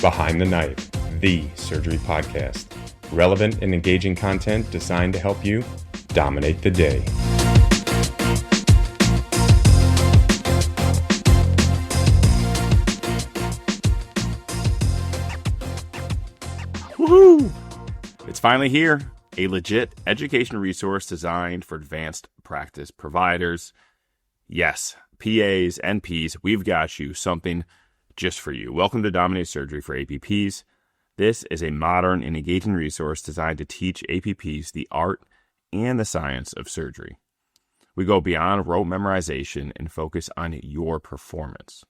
Behind the Knife, the surgery podcast. Relevant and engaging content designed to help you dominate the day. Woohoo! It's finally here. A legit education resource designed for advanced practice providers. Yes, PAs, NPs, we've got you something just for you. Welcome to Dominate Surgery for APPs. This is a modern and engaging resource designed to teach APPs the art and the science of surgery. We go beyond rote memorization and focus on your performance.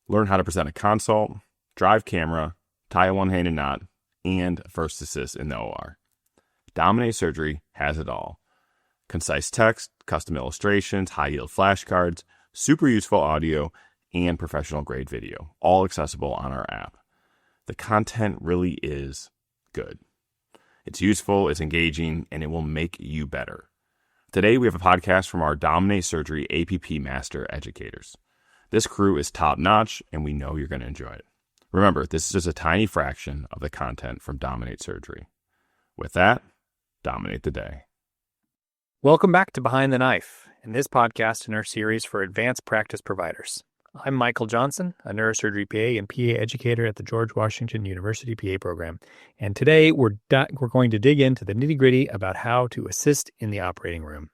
Learn how to present a consult, drive camera, tie a one-handed knot, and first assist in the OR. Dominate Surgery has it all. Concise text, custom illustrations, high-yield flashcards, super useful audio, and professional-grade video, all accessible on our app. The content really is good. It's useful, it's engaging, and it will make you better. Today, we have a podcast from our Dominate Surgery APP Master Educators. This crew is top-notch, and we know you're going to enjoy it. Remember, this is just a tiny fraction of the content from Dominate Surgery. With that, dominate the day. Welcome back to Behind the Knife, in this podcast in our series for advanced practice providers. I'm Michael Johnson, a neurosurgery PA and PA educator at the George Washington University PA program. And today we're going to dig into the nitty-gritty about how to assist in the operating room.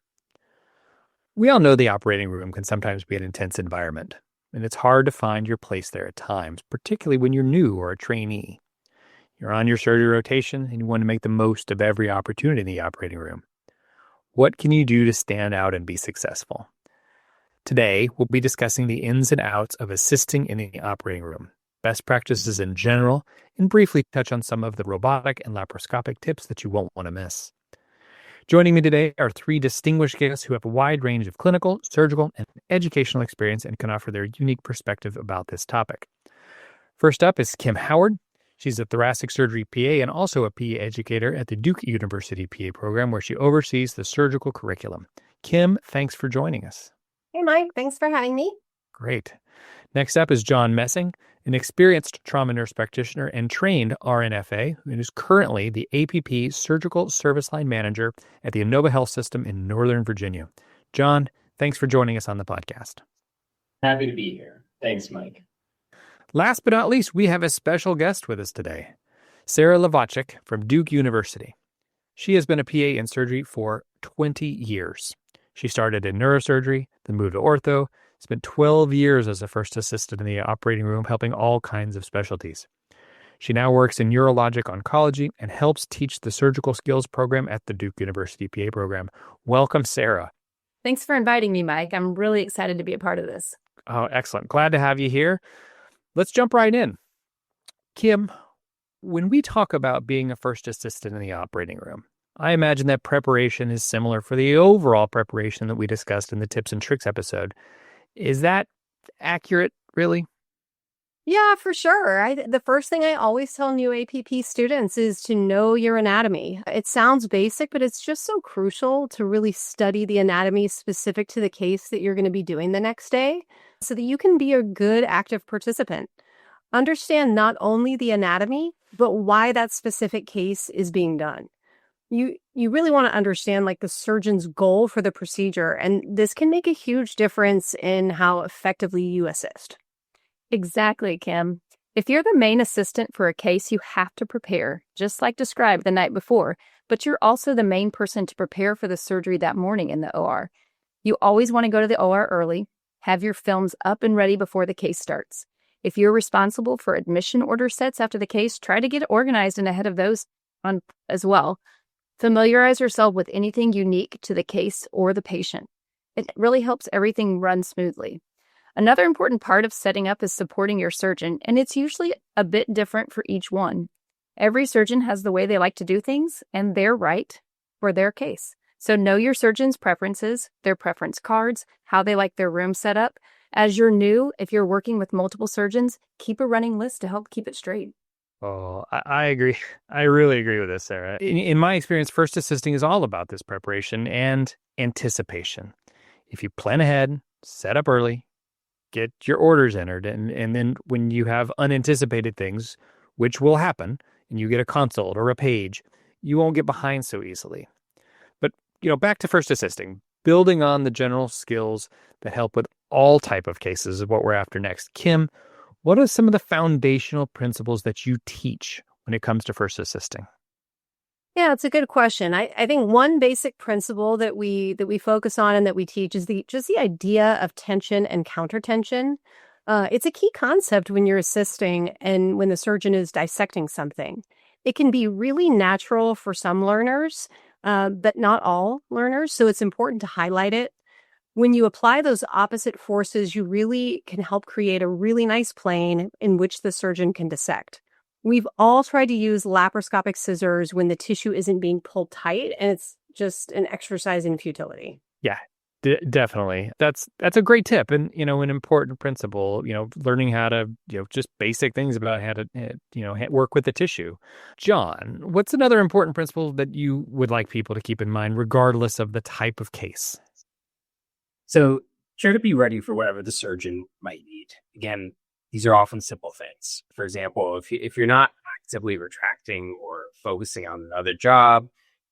We all know the operating room can sometimes be an intense environment, and it's hard to find your place there at times, particularly when you're new or a trainee. You're on your surgery rotation and you want to make the most of every opportunity in the operating room. What can you do to stand out and be successful? Today, we'll be discussing the ins and outs of assisting in the operating room, best practices in general, and briefly touch on some of the robotic and laparoscopic tips that you won't want to miss. Joining me today are three distinguished guests who have a wide range of clinical, surgical, and educational experience and can offer their unique perspective about this topic. First up is Kim Howard. She's a thoracic surgery PA and also a PA educator at the Duke University PA program, where she oversees the surgical curriculum. Kim, thanks for joining us. Hey, Mike. Thanks for having me. Great. Next up is John Messing, an experienced trauma nurse practitioner and trained RNFA, and is currently the APP Surgical Service Line Manager at the Inova Health System in Northern Virginia. John, thanks for joining us on the podcast. Happy to be here. Thanks, Mike. Last but not least, we have a special guest with us today, Sarah Lavacek from Duke University. She has been a PA in surgery for 20 years. She started in neurosurgery, then moved to ortho, spent 12 years as a first assistant in the operating room, helping all kinds of specialties. She now works in urologic oncology and helps teach the surgical skills program at the Duke University PA program. Welcome, Sarah. Thanks for inviting me, Mike. I'm really excited to be a part of this. Oh, excellent. Glad to have you here. Let's jump right in. Kim, when we talk about being a first assistant in the operating room, I imagine that preparation is similar for the overall preparation that we discussed in the tips and tricks episode. Is that accurate, really? Yeah, for sure. The first thing I always tell new APP students is to know your anatomy. It sounds basic, but it's just so crucial to really study the anatomy specific to the case that you're going to be doing the next day so that you can be a good active participant. Understand not only the anatomy, but why that specific case is being done. You really want to understand like the surgeon's goal for the procedure, and this can make a huge difference in how effectively you assist. Exactly, Kim. If you're the main assistant for a case, you have to prepare, just like described the night before, but you're also the main person to prepare for the surgery that morning in the OR. You always want to go to the OR early, have your films up and ready before the case starts. If you're responsible for admission order sets after the case, try to get organized and ahead of those as well. Familiarize yourself with anything unique to the case or the patient. It really helps everything run smoothly. Another important part of setting up is supporting your surgeon, and it's usually a bit different for each one. Every surgeon has the way they like to do things, and they're right for their case. So know your surgeon's preferences, their preference cards, how they like their room set up. As you're new, if you're working with multiple surgeons, keep a running list to help keep it straight. Oh, I agree. I really agree with this, Sarah. In my experience, first assisting is all about this preparation and anticipation. If you plan ahead, set up early, get your orders entered, and then when you have unanticipated things, which will happen, and you get a consult or a page, you won't get behind so easily. But, back to first assisting, building on the general skills that help with all type of cases is what we're after next. Kim, what are some of the foundational principles that you teach when it comes to first assisting? Yeah, it's a good question. I think one basic principle that we focus on and that we teach is just the idea of tension and countertension. It's a key concept when you're assisting and when the surgeon is dissecting something. It can be really natural for some learners, but not all learners. So it's important to highlight it. When you apply those opposite forces, you really can help create a really nice plane in which the surgeon can dissect. We've all tried to use laparoscopic scissors when the tissue isn't being pulled tight, and it's just an exercise in futility. Yeah, definitely. That's a great tip, and an important principle. Learning how to just basic things about how to work with the tissue. John, what's another important principle that you would like people to keep in mind, regardless of the type of case? So try to be ready for whatever the surgeon might need. Again, these are often simple things. For example, if you're not actively retracting or focusing on another job,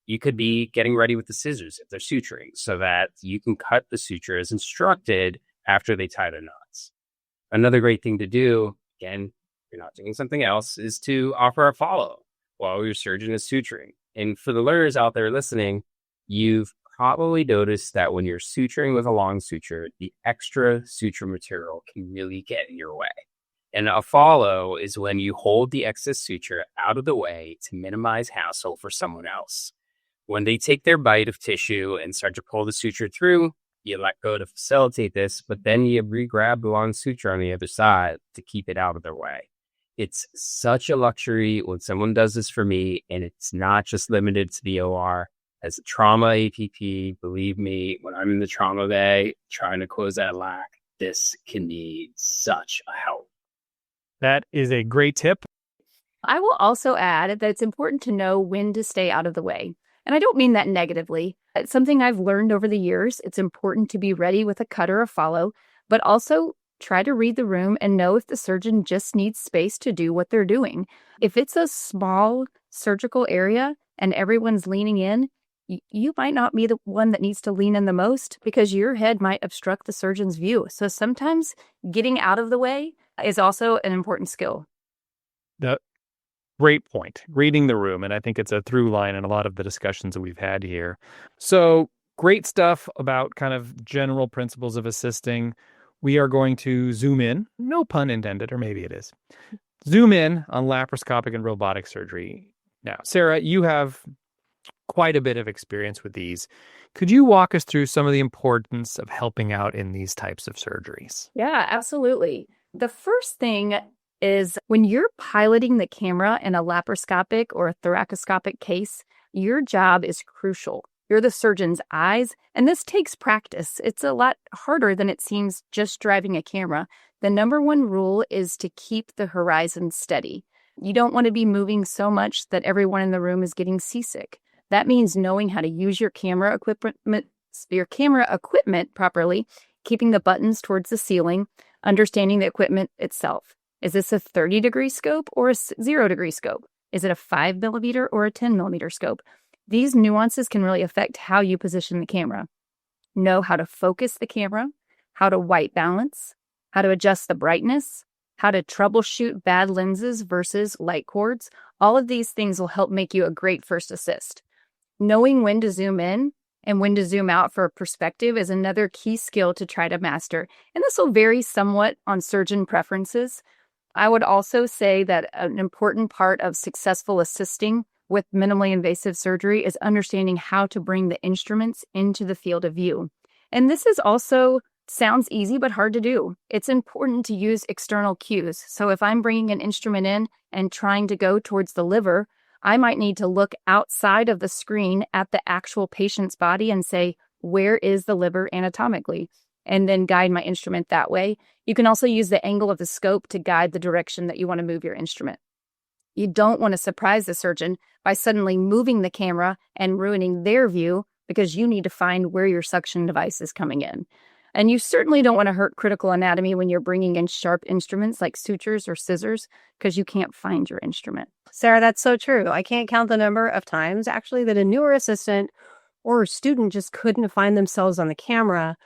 you could be getting ready with the scissors if they're suturing so that you can cut the suture as instructed after they tie the knots. Another great thing to do, again, if you're not doing something else, is to offer a follow while your surgeon is suturing. And for the learners out there listening, you've probably noticed that when you're suturing with a long suture, the extra suture material can really get in your way. And a follow is when you hold the excess suture out of the way to minimize hassle for someone else. When they take their bite of tissue and start to pull the suture through, you let go to facilitate this, but then you re-grab the long suture on the other side to keep it out of their way. It's such a luxury when someone does this for me, and it's not just limited to the OR. As a trauma APP, believe me, when I'm in the trauma bay trying to close that lac, this can be such a help. That is a great tip. I will also add that it's important to know when to stay out of the way. And I don't mean that negatively. It's something I've learned over the years. It's important to be ready with a cut or a follow, but also try to read the room and know if the surgeon just needs space to do what they're doing. If it's a small surgical area and everyone's leaning in, you might not be the one that needs to lean in the most because your head might obstruct the surgeon's view. So sometimes getting out of the way is also an important skill. Great point. Reading the room. And I think it's a through line in a lot of the discussions that we've had here. So great stuff about kind of general principles of assisting. We are going to zoom in, no pun intended, or maybe it is. Zoom in on laparoscopic and robotic surgery. Now, Sarah, you have quite a bit of experience with these. Could you walk us through some of the importance of helping out in these types of surgeries? Yeah, absolutely. The first thing is when you're piloting the camera in a laparoscopic or a thoracoscopic case, your job is crucial. You're the surgeon's eyes, and this takes practice. It's a lot harder than it seems just driving a camera. The number one rule is to keep the horizon steady. You don't want to be moving so much that everyone in the room is getting seasick. That means knowing how to use your camera equipment properly, keeping the buttons towards the ceiling, understanding the equipment itself. Is this a 30-degree scope or a 0-degree scope? Is it a 5 millimeter or a 10 millimeter scope? These nuances can really affect how you position the camera. Know how to focus the camera, how to white balance, how to adjust the brightness, how to troubleshoot bad lenses versus light cords. All of these things will help make you a great first assist. Knowing when to zoom in and when to zoom out for a perspective is another key skill to try to master. And this will vary somewhat on surgeon preferences. I would also say that an important part of successful assisting with minimally invasive surgery is understanding how to bring the instruments into the field of view. And this is also sounds easy, but hard to do. It's important to use external cues. So if I'm bringing an instrument in and trying to go towards the liver, I might need to look outside of the screen at the actual patient's body and say, where is the liver anatomically? And then guide my instrument that way. You can also use the angle of the scope to guide the direction that you want to move your instrument. You don't want to surprise the surgeon by suddenly moving the camera and ruining their view because you need to find where your suction device is coming in. And you certainly don't want to hurt critical anatomy when you're bringing in sharp instruments like sutures or scissors because you can't find your instrument. Sarah, that's so true. I can't count the number of times actually that a newer assistant or student just couldn't find themselves on the camera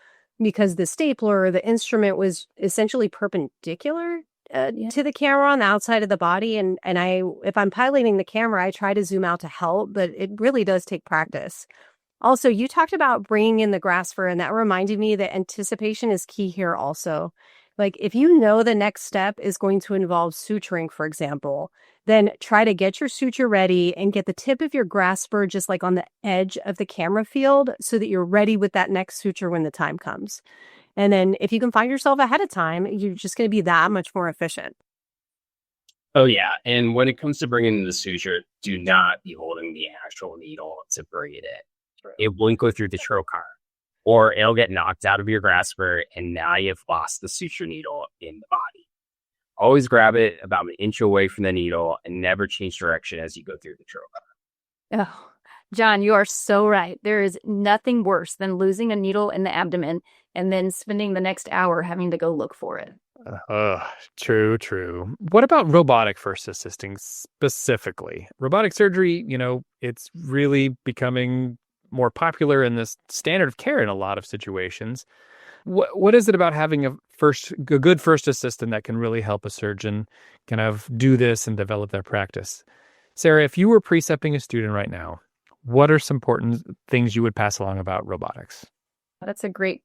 because the stapler or the instrument was essentially perpendicular to the camera on the outside of the body. And if I'm piloting the camera, I try to zoom out to help, but it really does take practice. Also, you talked about bringing in the grasper, and that reminded me that anticipation is key here also. Like if you know the next step is going to involve suturing, for example, then try to get your suture ready and get the tip of your grasper just like on the edge of the camera field so that you're ready with that next suture when the time comes. And then if you can find yourself ahead of time, you're just going to be that much more efficient. Oh, yeah. And when it comes to bringing in the suture, do not be holding the actual needle to bring it in. It won't go through the trocar, or it'll get knocked out of your grasper, and now you've lost the suture needle in the body. Always grab it about an inch away from the needle and never change direction as you go through the trocar. Oh, John, you are so right. There is nothing worse than losing a needle in the abdomen and then spending the next hour having to go look for it. True. What about robotic first assisting specifically? Robotic surgery, it's really becoming more popular in this standard of care in a lot of situations. What is it about having a good first assistant that can really help a surgeon kind of do this and develop their practice? Sarah, if you were precepting a student right now, what are some important things you would pass along about robotics? That's a great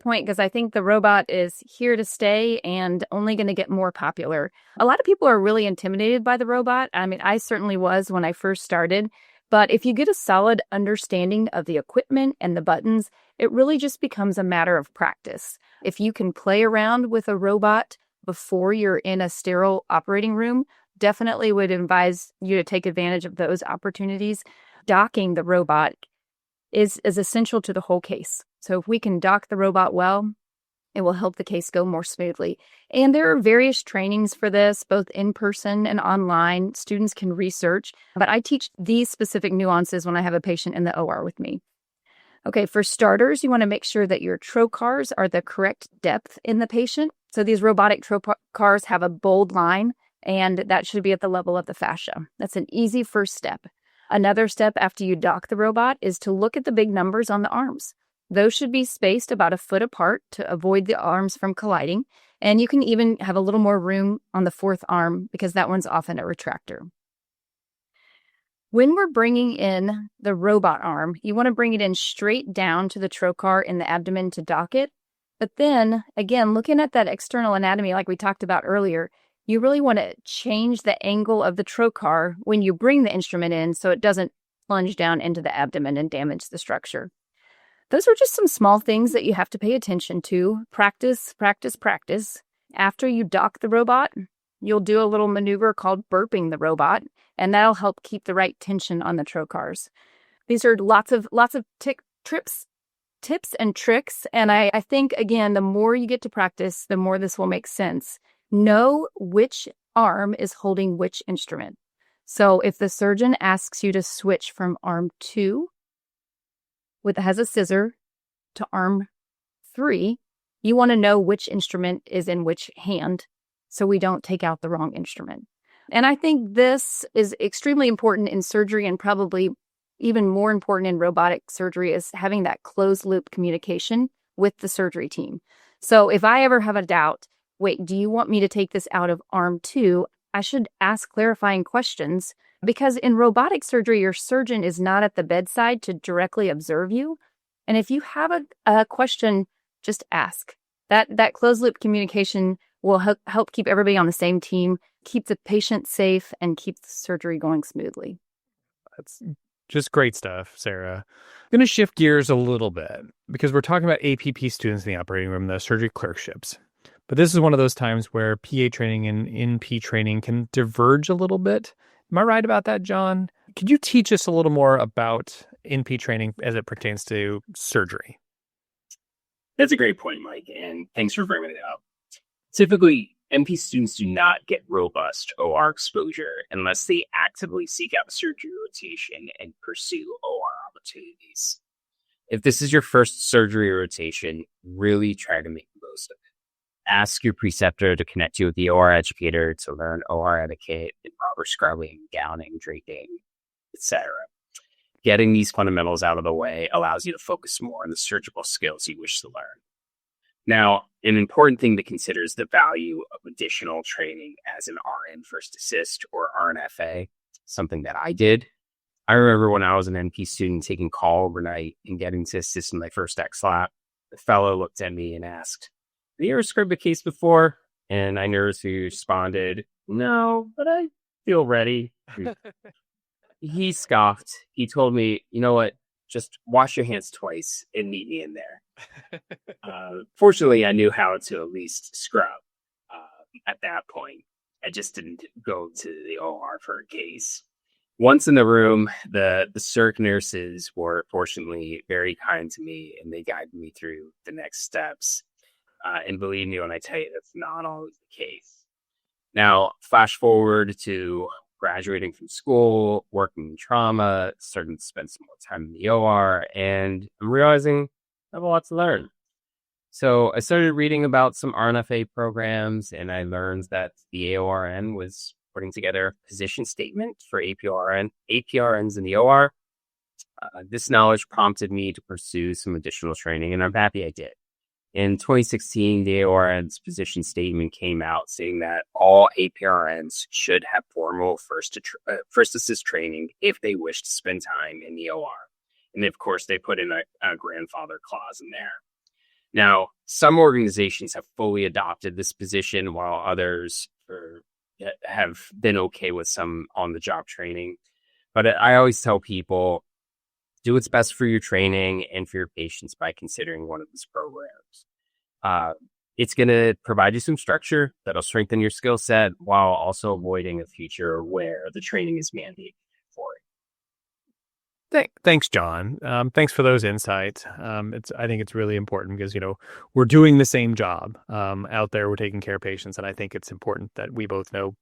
point because I think the robot is here to stay and only going to get more popular. A lot of people are really intimidated by the robot. I mean, I certainly was when I first started. But if you get a solid understanding of the equipment and the buttons, it really just becomes a matter of practice. If you can play around with a robot before you're in a sterile operating room, definitely would advise you to take advantage of those opportunities. Docking the robot is essential to the whole case. So if we can dock the robot well, it will help the case go more smoothly. And there are various trainings for this, both in person and online. Students can research, but I teach these specific nuances when I have a patient in the OR with me. Okay, for starters, you want to make sure that your trocars are the correct depth in the patient. So these robotic trocars have a bold line, and that should be at the level of the fascia. That's an easy first step. Another step after you dock the robot is to look at the big numbers on the arms. Those should be spaced about a foot apart to avoid the arms from colliding. And you can even have a little more room on the fourth arm because that one's often a retractor. When we're bringing in the robot arm, you want to bring it in straight down to the trocar in the abdomen to dock it. But then, again, looking at that external anatomy like we talked about earlier, you really want to change the angle of the trocar when you bring the instrument in so it doesn't plunge down into the abdomen and damage the structure. Those are just some small things that you have to pay attention to. Practice. After you dock the robot, you'll do a little maneuver called burping the robot, and that'll help keep the right tension on the trocars. These are lots of tips and tricks, and I think, again, the more you get to practice, the more this will make sense. Know which arm is holding which instrument. So if the surgeon asks you to switch from arm 2 has a scissor to arm 3, you want to know which instrument is in which hand so we don't take out the wrong instrument. And I think this is extremely important in surgery, and probably even more important in robotic surgery is having that closed loop communication with the surgery team. So if I ever have a doubt, wait, do you want me to take this out of arm 2? I should ask clarifying questions, because in robotic surgery, your surgeon is not at the bedside to directly observe you. And if you have a question, just ask. That closed loop communication will help keep everybody on the same team, keep the patient safe, and keep the surgery going smoothly. That's just great stuff, Sarah. I'm going to shift gears a little bit because we're talking about APP students in the operating room, the surgery clerkships. But this is one of those times where PA training and NP training can diverge a little bit. Am I right about that, John? Could you teach us a little more about NP training as it pertains to surgery? That's a great point, Mike, and thanks for bringing it up. Typically, NP students do not get robust OR exposure unless they actively seek out surgery rotation and pursue OR opportunities. If this is your first surgery rotation, really try to make the most of it. Ask your preceptor to connect you with the OR educator to learn OR etiquette and proper scrubbing, gowning, draping, etc. Getting these fundamentals out of the way allows you to focus more on the surgical skills you wish to learn. Now, an important thing to consider is the value of additional training as an RN First Assist or RNFA, something that I did. I remember when I was an NP student taking call overnight and getting to assist in my first XLAP, the fellow looked at me and asked, "Have you ever scribed a case before?" And I nervously responded, "No, but I feel ready." He scoffed. He told me, "You know what? Just wash your hands twice and meet me in there." Fortunately, I knew how to at least scrub at that point. I just didn't go to the OR for a case. Once in the room, the circ nurses were fortunately very kind to me, and they guided me through the next steps. And believe me when I tell you, that's not always the case. Now, flash forward to graduating from school, working in trauma, starting to spend some more time in the OR, and I'm realizing I have a lot to learn. So I started reading about some RNFA programs, and I learned that the AORN was putting together a position statement for APRNs in the OR. This knowledge prompted me to pursue some additional training, and I'm happy I did. In 2016, the AORN's position statement came out saying that all APRNs should have formal first assist training if they wish to spend time in the OR. And of course, they put in a grandfather clause in there. Now, some organizations have fully adopted this position, while others have been okay with some on-the-job training. But I always tell people, do what's best for your training and for your patients by considering one of these programs. It's going to provide you some structure that'll strengthen your skill set while also avoiding a future where the training is mandated for it. Thanks, John. Thanks for those insights. I think it's really important because, we're doing the same job out there. We're taking care of patients. And I think it's important that we both know,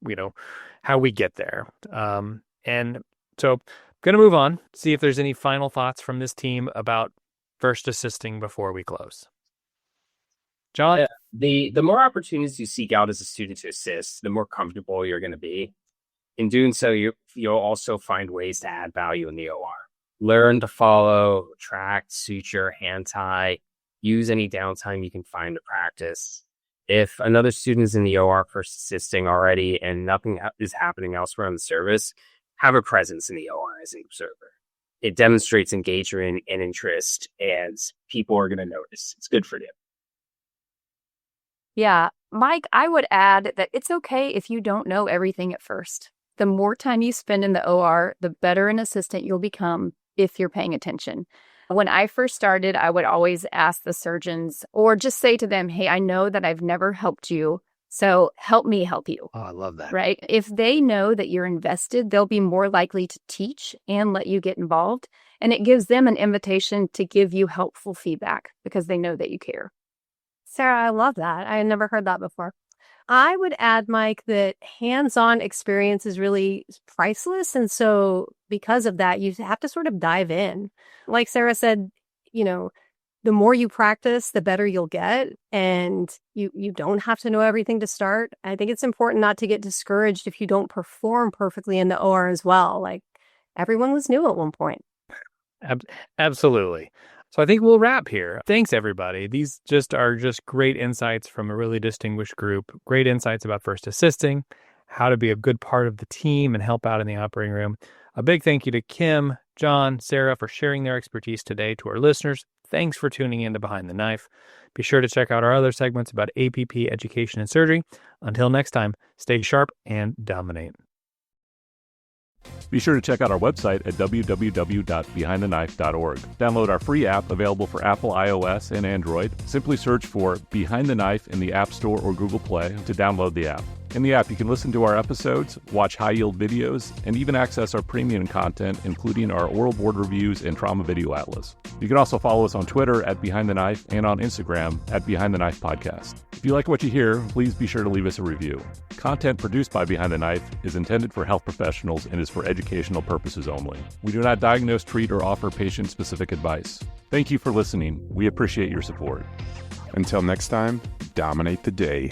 how we get there. And so going to move on, see if there's any final thoughts from this team about first assisting before we close. John? The more opportunities you seek out as a student to assist, the more comfortable you're going to be. In doing so, you'll also find ways to add value in the OR. Learn to follow, track, suture, hand tie, use any downtime you can find to practice. If another student is in the OR first assisting already and nothing is happening elsewhere in the service, have a presence in the OR as an observer. It demonstrates engagement and interest, and people are going to notice. It's good for you. Yeah, Mike, I would add that it's okay if you don't know everything at first. The more time you spend in the OR, the better an assistant you'll become if you're paying attention. When I first started, I would always ask the surgeons or just say to them, "Hey, I know that I've never helped you, so help me help you." Oh, I love that. Right? If they know that you're invested, they'll be more likely to teach and let you get involved. And it gives them an invitation to give you helpful feedback because they know that you care. Sarah, I love that. I had never heard that before. I would add, Mike, that hands-on experience is really priceless. And so because of that, you have to sort of dive in. Like Sarah said, the more you practice, the better you'll get. And you don't have to know everything to start. I think it's important not to get discouraged if you don't perform perfectly in the OR as well. Like everyone was new at one point. Absolutely. So I think we'll wrap here. Thanks, everybody. These are great insights from a really distinguished group. Great insights about first assisting, how to be a good part of the team and help out in the operating room. A big thank you to Kim, John, Sarah for sharing their expertise today. To our listeners, thanks for tuning in to Behind the Knife. Be sure to check out our other segments about APP education and surgery. Until next time, stay sharp and dominate. Be sure to check out our website at www.behindtheknife.org. Download our free app available for Apple, iOS, and Android. Simply search for Behind the Knife in the App Store or Google Play to download the app. In the app, you can listen to our episodes, watch high-yield videos, and even access our premium content, including our oral board reviews and trauma video atlas. You can also follow us on Twitter at Behind the Knife and on Instagram at Behind the Knife Podcast. If you like what you hear, please be sure to leave us a review. Content produced by Behind the Knife is intended for health professionals and is for educational purposes only. We do not diagnose, treat, or offer patient-specific advice. Thank you for listening. We appreciate your support. Until next time, dominate the day.